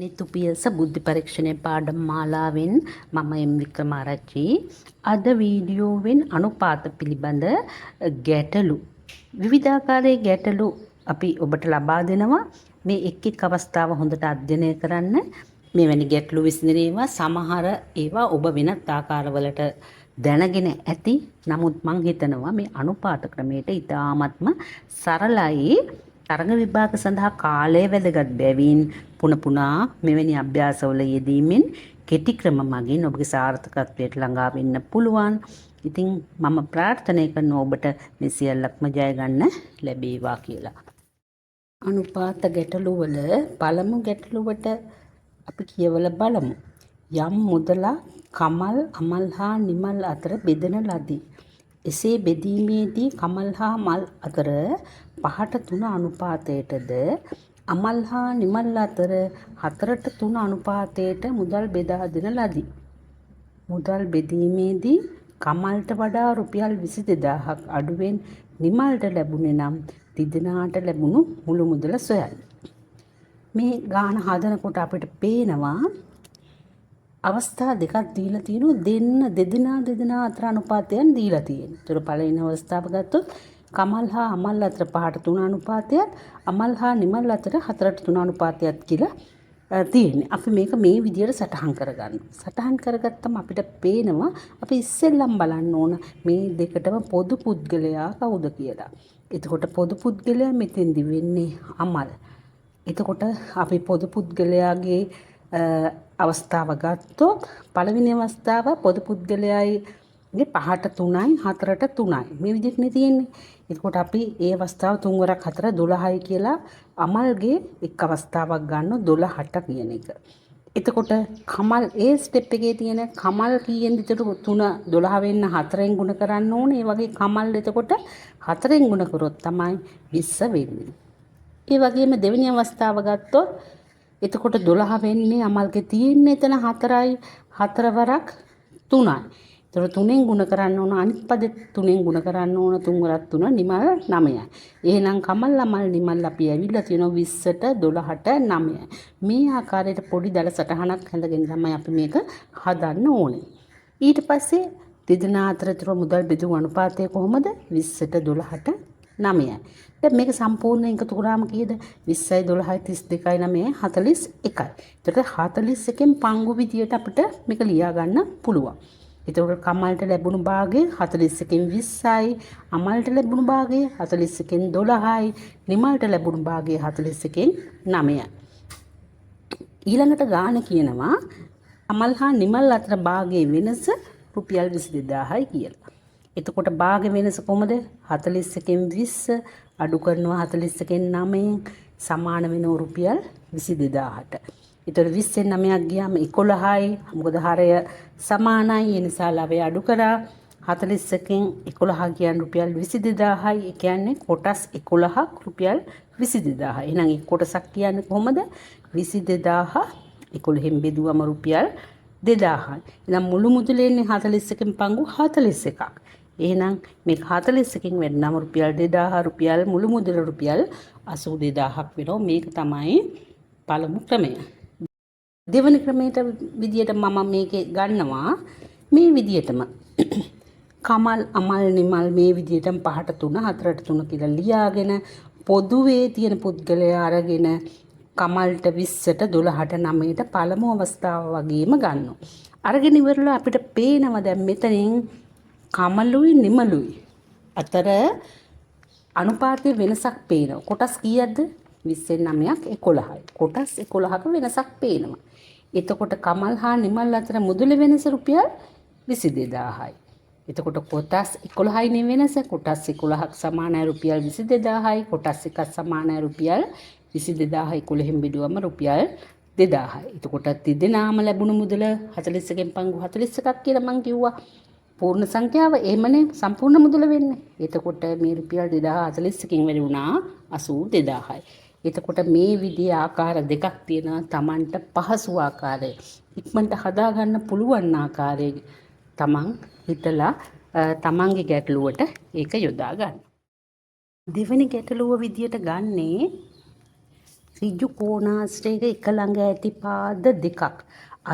නිතුපියස බුද්ධි පරීක්ෂණයේ පාඩම් මාලාවෙන් මම එම් වික්‍රමාරච්චි අද වීඩියෝවෙන් අනුපාත පිළිබඳ ගැටලු විවිධාකාරයේ ගැටලු අපි ඔබට ලබා දෙනවා. මේ එක් එක් අවස්ථාව හොඳට අධ්‍යයනය කරන්න. මෙවැනි ගැටලු විසඳන ඒවා සමහර ඒවා ඔබ වෙනත් ආකාරවලට දැනගෙන ඇති. නමුත් මං හිතනවා මේ අනුපාත ක්‍රමයට ඉතාමත්ම සරලයි. තරඟ විභාග සඳහා කාලය වැදගත් බැවින් පුන පුනා මෙවැනි අභ්‍යාසවල යෙදීමෙන් කෙටි ක්‍රම මගින් ඔබගේ සාර්ථකත්වයට ළඟා වෙන්න පුළුවන්. ඉතින් මම ප්‍රාර්ථනා කරනවා ඔබට මේ සියල්ලක්ම ජය ගන්න ලැබේවා කියලා. අනුපාත ගැටලුවල පළමු ගැටලුවට අපි කියවලා බලමු. යම් මුදලක් කමල් අමල් හා නිමල් අතර බෙදන ලදී. එසේ බෙදීමේදී කමල් හා මල් අතර 5:3 අනුපාතයටද අමල් හා නිමල් අතර 4:3 අනුපාතයට මුදල් බෙදා දෙන ලදී. මුදල් බෙදීමේදී කමල්ට වඩා රුපියල් 22000ක් අඩුවෙන් නිමල්ට ලැබුණේ නම් තිදෙනාට ලැබුණු මුළු මුදල සොයන්න. මේ ගාන හදනකොට අපිට පේනවා අවස්ථා දෙකක් දීලා තියෙනවා. දෙදෙනා අතර අනුපාතයන් දීලා තියෙනවා. ඒතර පළවෙනි අවස්ථාව ගත්තොත් කමල් හා අමල් අතර 5:3 අනුපාතයක්, අමල් හා නිමල් අතර 4:3 අනුපාතයක් කියලා තියෙන්නේ. අපි මේක මේ විදිහට සටහන් කරගන්න. සටහන් කරගත්තම අපිට පේනවා අපි ඉස්සෙල්ලම් බලන්න ඕන මේ දෙකටම පොදු පුද්ගලයා කවුද කියලා. එතකොට පොදු පුද්ගලයා මෙතෙන්දි වෙන්නේ අමල්. එතකොට අපි පොදු පුද්ගලයාගේ අවස්ථාව ගත්තොත් පළවෙනි අවස්ථාව පොදු පුද්ගලයාගේ 5:3යි 4:3යි මේ විදිහටනේ තියෙන්නේ. එතකොට අපි ඒ අවස්ථාව 3 වරක් 4 12යි කියලා අමල්ගේ එක් අවස්ථාවක් ගන්න 12ට කියන එක. එතකොට කමල් ඒ ස්ටෙප් එකේ තියෙන කමල් කීයෙන් විතර 3 12 වෙන්න 4ෙන් ගුණ කරන්න ඕනේ. ඒ වගේ කමල් එතකොට 4ෙන් ගුණ කරොත් තමයි 20 වෙන්නේ. ඒ වගේම දෙවෙනි අවස්ථාව ගත්තොත් එතකොට 12 වෙන්නේ අමල්ගේ තියෙන්නේ එතන 4යි 4 වරක් 3යි. ඒතර 3ෙන් ගුණ කරන්න ඕන අනිත් පදෙ 3ෙන් ගුණ කරන්න ඕන 3 වරක් 3 නිමල් 9යි. එහෙනම් කමල් අමල් නිමල් අපි ඇවිල්ලා තියෙනවා 20ට 12ට 9යි. මේ ආකාරයට පොඩි දල සටහනක් හැඳගෙන තමයි අපි මේක හදන්න ඕනේ. ඊට පස්සේ දෙදෙනා අතර මුදල් බෙදුම් අනුපාතය කොහොමද? 20ට 12ට 9යි. දැන් මේක සම්පූර්ණයෙන් එකතු කරාම කීයද? 20යි 12යි 32යි 9යි 41යි. ඒතකොට 41න් පංගු විදියට අපිට මේක ලියා ගන්න පුළුවන්. එතකොට කමල්ට ලැබුණු භාගය 41න් 20යි, අමල්ට ලැබුණු භාගය 41න් 12යි, නිමල්ට ලැබුණු භාගය 41න් 9යි. ඊළඟට ගාන කියනවා අමල් හා නිමල් අතර භාගයේ වෙනස රුපියල් 22000යි කියලා. එතකොට භාග වෙනස කොහමද? 41න් 20 අඩු කරනවා 41න් 9න් සමාන වෙනවා රුපියල් 22000ට. ඒතර 20න් 9ක් ගියාම 11යි. මොකද හරය සමානයි. ඒ නිසා ලවය අඩු කරා 41න් 11 කියන්නේ රුපියල් 22000යි. ඒ කියන්නේ කොටස් 11ක් රුපියල් 22000යි. එහෙනම් ඒ කොටසක් කියන්නේ කොහමද? 22000 11න් බෙදුවම රුපියල් 2000යි. එහෙනම් මුළු මුදලෙන්නේ 41න් පංගු 41ක්. එහෙනම් මේක 41කින් වෙනනම් රුපියල් 2000 රුපියල් මුළු මුදල රුපියල් 82000ක් වෙනවා. මේක තමයි පළමු ක්‍රමය. දෙවන ක්‍රමයට විදියට මම මේකේ ගන්නවා මේ විදියටම කමල් අමල් නිමල් මේ විදියටම 5:3 4:3 කියලා ලියාගෙන පොදුවේ තියෙන පුද්ගලයා අරගෙන කමල්ට 20ට 12ට 9ට පළමු අවස්ථාව වගේම ගන්නවා. අරගෙන ඉවරලා අපිට පේනවා දැන් මෙතනින් කමලුයි නිමලුයි අතර අනුපාතයේ වෙනසක් පේනවා. කොටස් කීයක්ද? 20න් 9ක් 11යි. කොටස් 11ක වෙනසක් පේනවා. එතකොට කමල් හා නිමල් අතර මුදල වෙනස රුපියල් 22000යි. එතකොට කොටස් 11යි වෙනස. කොටස් 11ක් සමානයි රුපියල් 22000යි. කොටස් එකක් සමානයි රුපියල් 22000යි. 11න් බෙදුවම රුපියල් 2000යි. එතකොට තිදෙනාම ලැබුණු මුදල 41න් පංගු 41ක් කියලා මං කිව්වා. පූර්ණ සංඛ්‍යාව එහෙමනේ සම්පූර්ණ මුදල වෙන්නේ. එතකොට මේ රුපියල් 2041කින් වැඩි වුණා 82000යි. එතකොට මේ විදිහේ ආකාර දෙකක් තියෙනවා. Tamanට පහසු ආකාරය. ඉක්මනට හදා ගන්න පුළුවන් ආකාරයේ Taman හිතලා Tamanගේ ගැටලුවට ඒක යොදා ගන්න. දෙවෙනි ගැටලුව විදියට ගන්නේ ඍජු කෝණාශ්‍රයක එක ළඟ ඇති පාද දෙකක්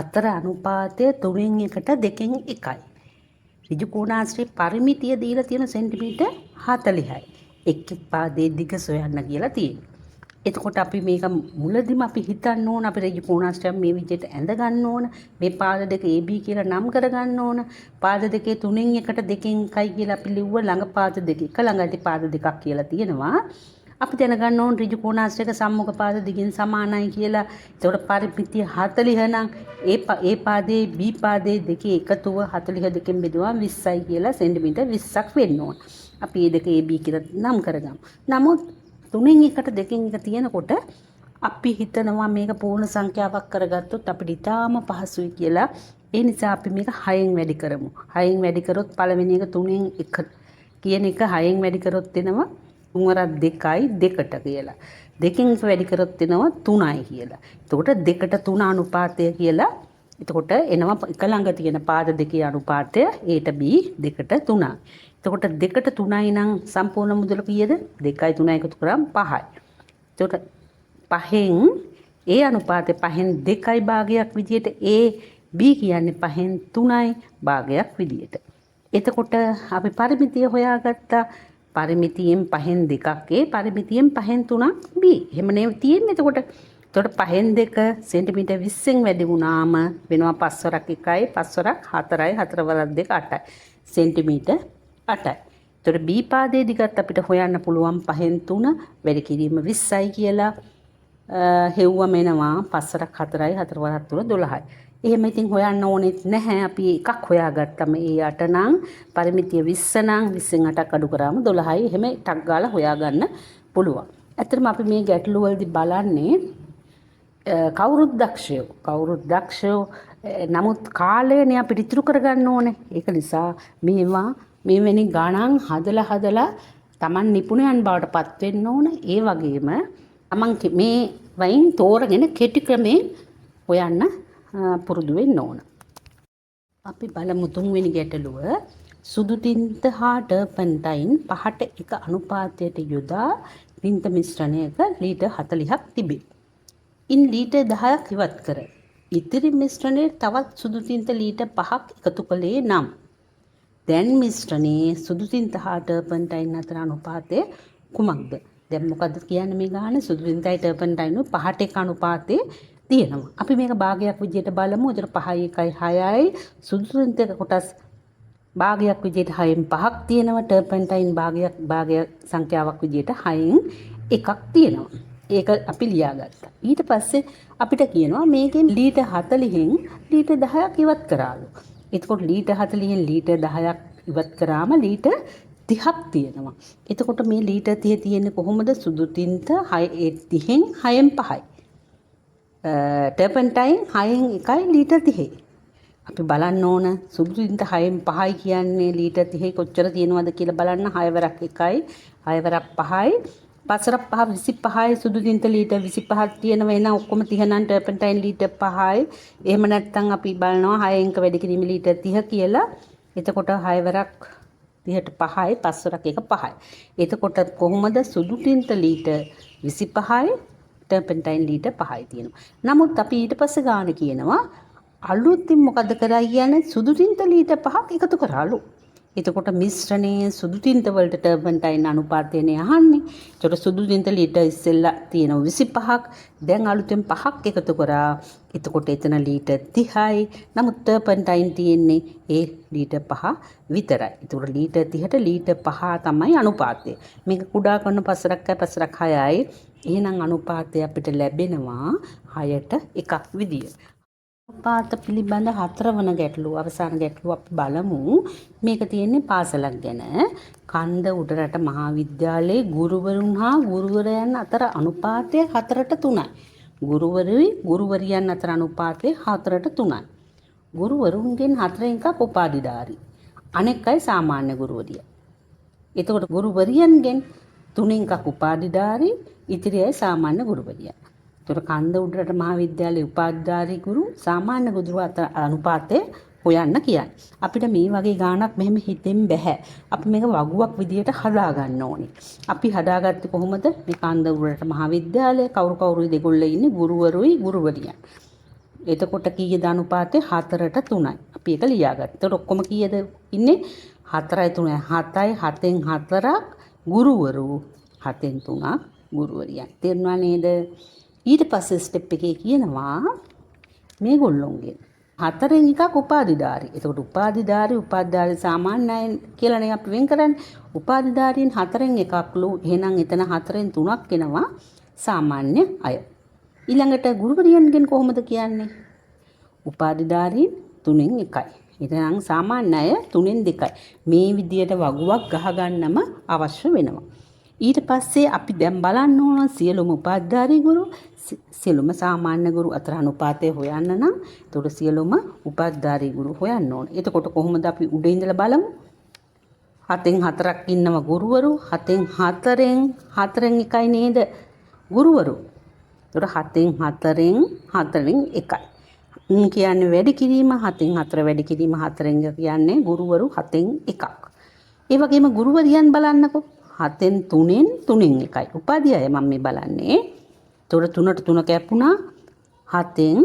අතර අනුපාතය 3න් 1ට 2න් 1යි. ඍජු කෝණාශ්‍රයේ පරිමිතිය දීලා තියෙන සෙන්ටිමීටර් 40යි. එක් පාදයේ දිග සොයන්න කියලා තියෙනවා. එතකොට අපි මේක මුලදිම අපි හිතන්න ඕන අපි ඍජු කෝණාශ්‍රය මේ විදිහට ඇඳ ගන්න ඕන. මේ පාද දෙක AB කියලා නම් කර ගන්න ඕන. පාද දෙකේ 3න් 1ට 2න් 1යි කියලා අපි ලිව්ව ළඟ පාද දෙක එක ළඟ ඇති පාද දෙකක් කියලා තියෙනවා. අපි දැනගන්න ඕන ඍජු කෝණාශ්‍රයක සම්මුඛ පාද දිගින් සමානයි කියලා. එතකොට පරිමිතිය 40 නම් ඒ පාදයේ B පාදයේ දෙකේ එකතුව 42කින් බෙදුවා 20යි කියලා සෙන්ටිමීටර් 20ක් වෙන්න ඕන. අපි මේ දෙක AB කියලා නම් කරගමු. නමුත් 3න් 1ට 2න් 1 තියෙනකොට අපි හිතනවා මේක පූර්ණ සංඛ්‍යාවක් කරගත්තොත් අපිට ඉතාම පහසුයි කියලා. ඒ නිසා අපි මේක 6න් වැඩි කරමු. 6න් වැඩි කරොත් පළවෙනි එක 3න් 1 කියන එක 6න් වැඩි කරොත් එනවා 3 2යි 2ට කියලා. 2කින් වැඩි කරොත් එනවා 3යි කියලා. එතකොට 2ට 3 අනුපාතය කියලා. එතකොට එනවා එක ළඟ තියෙන පාද දෙකේ අනුපාතය Aට B 2ට 3යි. එතකොට 2ට 3යි නම් සම්පූර්ණ මුදල කීයද? 2යි 3යි එකතු කරාම 5යි. එතකොට 5න් A අනුපාතය 5න් 2යි භාගයක් විදියට A B කියන්නේ 5න් 3යි භාගයක් විදියට. එතකොට අපි පරිමිතිය හොයාගත්තා. පරිමිතියෙන් 5න් 2ක් A පරිමිතියෙන් 5න් 3ක් B. එහෙම නේ තියෙන්නේ. එතකොට 5න් 2 සෙන්ටිමීටර් 20න් වැඩි වුණාම වෙනවා 5 වරක් 1යි 5 වරක් 4යි 4 වරක් 2 8යි සෙන්ටිමීටර් 8යි. එතකොට B පාදයේ දිගත් අපිට හොයන්න පුළුවන් 5න් 3 වැඩි කිරීම 20යි කියලා. හෙව්වම එනවා 5 වරක් 4යි 4 වරක් 3 12යි. එහෙම ඉතින් හොයන්න ඕනෙත් නැහැ. අපි එකක් හොයාගත්තම ඒ 8 නම් පරිමිතිය 20 නම් 20න් 8ක් අඩු කරාම 12යි. එහෙම ටක් ගාලා හොයාගන්න පුළුවන්. ඇත්තටම අපි මේ ගැටලු වලදී බලන්නේ කවුරුත් දක්ෂයෝ නමුත් කාලයනේ අපිට ඉතුරු කරගන්න ඕනේ. ඒක නිසා මේවා මෙවැනි ගණන් හදලා Taman නිපුණයන් බවට පත් වෙන්න ඕන. ඒ වගේම Taman මේ වයින් තෝරගෙන කෙටි ක්‍රමයෙන් හොයන්න පුරුදු වෙන්න ඕන. අපි බලමු තුන්වෙනි ගැටලුව. සුදු තින්ත හා ටර්පන්ටයින් 5ට 1 අනුපාතයට යොදා තින්ත මිශ්‍රණයක ලීටර් 40ක් තිබේ. ඉන් ලීටර් 10ක් ඉවත් කර ඉතිරි මිශ්‍රණයේ තවත් සුදු තින්ත ලීටර් 5ක් එකතු කළේ නම් දැන් මිශ්‍රණයේ සුදු තින්ත හා ටර්පන්ටයින් අතර අනුපාතය කුමක්ද? දැන් මොකද්ද කියන්නේ මේ ගාන? සුදු තින්තයි ටර්පන්ටයින් 5ට 1 අනුපාතයේ තියෙනවා. අපි මේක භාගයක් විදියට බලමු. ඒතර 5යි 1යි 6යි සුදු තින්තක කොටස් භාගයක් විදියට 6න් 5ක් තියෙනවා. ටර්පන්ටයින් භාගයක් සංඛ්‍යාවක් විදියට 6න් 1ක් තියෙනවා. ඒක අපි ලියාගත්තා. ඊට පස්සේ අපිට කියනවා මේකෙන් ලීටර් 40න් ලීටර් 10ක් ඉවත් කරාලු. එතකොට ලීටර් 40න් ලීටර් 10ක් ඉවත් කරාම ලීටර් 30ක් තියෙනවා. එතකොට මේ ලීටර් 30 තියෙන්නේ කොහොමද? සුදු තින්ත 30න් 6න් 5යි. Turpentine 6න් 1යි litre 30යි. අපි බලන්න ඕන සුදු තින්ත 6න් 5යි කියන්නේ ලීටර් 30යි කොච්චර තියෙනවද කියලා බලන්න. 6 වරක් 1යි 6 වරක් 5යි 5 වරක් 5 25යි සුදු තින්ත ලීටර් 25ක් තියෙනවා. එහෙනම් ඔක්කොම 30 නම් ටර්පන්ටයින් ලීටර් 5යි. එහෙම නැත්නම් අපි බලනවා 6න් 1 වැඩි කිරීම ලීටර් 30 කියලා. එතකොට 6 වරක් 30ට 5යි 5 වරක් 1 5යි. එතකොට කොහොමද සුදු තින්ත ලීටර් 25යි ටර්පන්ටයින් ලීටර් 5යි තියෙනවා. නමුත් අපි ඊට පස්සේ ගාන කියනවා අලුතින් මොකද කරා කියන්නේ සුදු තින්ත ලීටර් 5ක් එකතු කරාලු. එතකොට මිශ්‍රණයේ සුදු තින්ත වලට ටර්පන්ටයින් අනුපාතයනේ අහන්නේ. ඒතකොට සුදු තින්ත ලීටර් ඉස්සෙල්ලා තියෙනවා 25ක්. දැන් අලුතෙන් 5ක් එකතු කරා. එතකොට එතන ලීටර් 30යි. නමුත් ටර්පන්ටයින් තියෙන්නේ ඒ ලීටර් 5 විතරයි. ඒතකොට ලීටර් 30ට ලීටර් 5 තමයි අනුපාතය. මේක කුඩා කරන 5 වරක් 6යි. එහෙනම් අනුපාතය අපිට ලැබෙනවා 6ට 1ක් විදියට. අනුපාත පිළිබඳ 4 වන ගැටලුව අවසාන ගැටලුව අපි බලමු. මේක තියෙන්නේ පාසලක් ගැන. කන්ද උඩරට මහාවිද්‍යාලයේ ගුරුවරුන් හා ගුරුවරයන් අතර අනුපාතය 4ට 3යි. ගුරුවරියන් අතර අනුපාතය 4ට 3යි. ගුරුවරුන්ගෙන් 4න් එකක් උපාධිධාරී. අනෙක් අය සාමාන්‍ය ගුරුවරිය. එතකොට ගුරුවරියන්ගෙන් 3න් එකක් උපාධිධාරී, ඉතිරි අය සාමාන්‍ය ගුරුවරිය. එතකොට කන්ද උඩරට මහාවිද්‍යාලයේ උපාධිධාරී ගුරු සාමාන්‍ය ගුරු අතර අනුපාතය හොයන්න කියන්නේ. අපිට මේ වගේ ගාණක් මෙහෙම හිතෙන් බෑ. අපි මේක වගුවක් විදියට හදා ගන්න ඕනේ. අපි හදාගත්තේ කොහොමද? මේ කන්දවුරට මහාවිද්‍යාලය කවුරුයි දෙගොල්ලෝ ඉන්නේ ගුරුවරුයි ගුරුවරියන්. එතකොට කීයද අනුපාතේ 4ට 3යි. අපි ඒක ලියාගත්තා. එතකොට ඔක්කොම කීයද ඉන්නේ? 4යි 3යි 7යි 7න් 4ක් ගුරුවරු 7න් 3ක් ගුරුවරියන්. තේරුණා නේද? ඊට පස්සේ ස්ටෙප් එකේ කියනවා මේගොල්ලොන්ගේ 4න් එකක් උපාධිධාරී. එතකොට උපාධිධාරී සාමාන්‍යයෙන් කියලානේ අපි වෙන් කරන්නේ. උපාධිධාරීන් 4න් එකක්ලු. එහෙනම් එතන 4න් 3ක් වෙනවා සාමාන්‍ය අය. ඊළඟට ගුරුවරියන්ගෙන් කොහොමද කියන්නේ? උපාධිධාරීන් 3න් 1යි. එතනම් සාමාන්‍ය අය 3න් 2යි. මේ විදියට වගුවක් ගහගන්නම අවශ්‍ය වෙනවා. ඊට පස්සේ අපි දැන් බලන්න ඕන සියලුම උපාධිධාරී ගුරු සියලුම සාමාන්‍ය ගුරු අතර අනුපාතය හොයන්න නම් එතකොට සියලුම උපාධිධාරී ගුරු හොයන්න ඕන. එතකොට කොහොමද අපි උඩ ඉඳලා බලමු? 7න් 4ක් ඉන්නවා ගුරුවරු 7න් 4න් 1යි නේද ගුරුවරු. එතකොට 7න් 4න් 1යි. කියන්නේ වැඩි කිරීම 7න් 4 වැඩි කිරීම 4න් කියන්නේ ගුරුවරු 7න් 1ක්. ඒ වගේම ගුරුවරියන් බලන්නකෝ 7න් 3න් 1යි. උපාධි අය මම මේ බලන්නේ. එතකොට 3ට 3 කැපුණා 7න්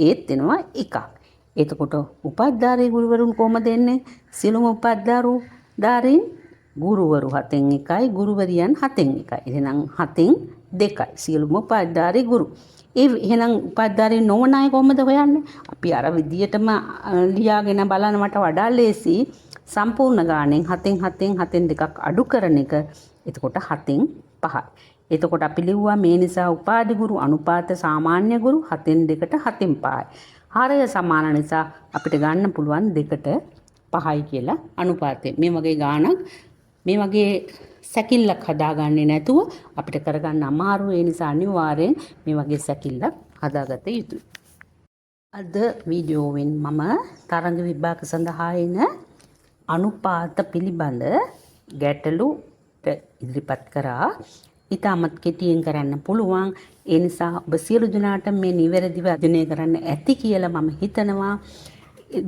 ඒත් එනවා 1ක්. එතකොට උපාධිධාරී ගුරුවරුන් කොහමද එන්නේ? සියලුම උපාධිධාරීන් ගුරුවරු 7න් 1යි ගුරුවරියන් 7න් 1යි. එහෙනම් 7න් 2යි සියලුම උපාධිධාරී ගුරු. එහෙනම් උපාධිධාරී නොවන අය කොහමද හොයන්නේ? අපි අර විදියටම ලියාගෙන බලන මට වඩා ලේසි සම්පූර්ණ ගාණෙන් 7න් 2ක් අඩු කරන එක. එතකොට 7න් 5යි. එතකොට අපි ලිව්වා මේ නිසා උපාධි ගුරු අනුපාත සාමාන්‍ය ගුරු 7න් 2ට 7න් 5යි. හරය සමාන නිසා අපිට ගන්න පුළුවන් 2ට 5යි කියලා අනුපාතය. මේ වගේ ගාණක් මේ වගේ සැකිල්ලක් හදාගන්නේ නැතුව අපිට කරගන්න අමාරු. ඒ නිසා අනිවාර්යෙන් මේ වගේ සැකිල්ලක් හදාගත යුතුයි. අද වීඩියෝවෙන් මම තරඟ විභාග සඳහා එන අනුපාත පිළිබඳ ගැටලු ඉදිරිපත් කරා. ඉතාමත් කෙටියෙන් කරන්න පුළුවන්. ඒ නිසා ඔබ සියලු දෙනාට මේ නිවැරදිව අධ්‍යයනය කරන්න ඇති කියලා මම හිතනවා.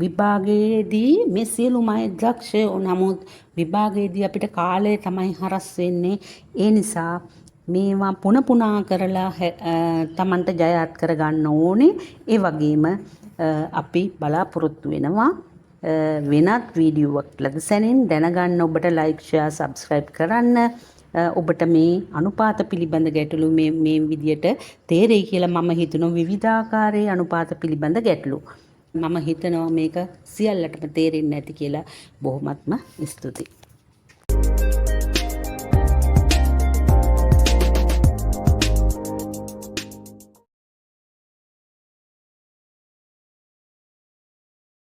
විභාගයේදී මේ සියලුම අය දක්ෂයෝ. නමුත් විභාගයේදී අපිට කාලය තමයි හරස් වෙන්නේ. ඒ නිසා මේවා පුනා කරලා තමන්ට ජයත් කරගන්න ඕනේ. ඒ වගේම අපි බලාපොරොත්තු වෙනවා වෙනත් වීඩියෝවක් ලැබසැනින් දැනගන්න. ඔබට ලයික් ෂෙයා සබ්ස්ක්‍රයිබ් කරන්න. ඔබට මේ අනුපාත පිළිබඳ ගැටලු මේ විදියට තේරෙයි කියලා මම හිතනවා. විවිධාකාරයේ අනුපාත පිළිබඳ ගැටලු මම හිතනවා මේක සියල්ලටම තේරෙන්නේ නැති කියලා. බොහොමත්ම ස්තුතියි.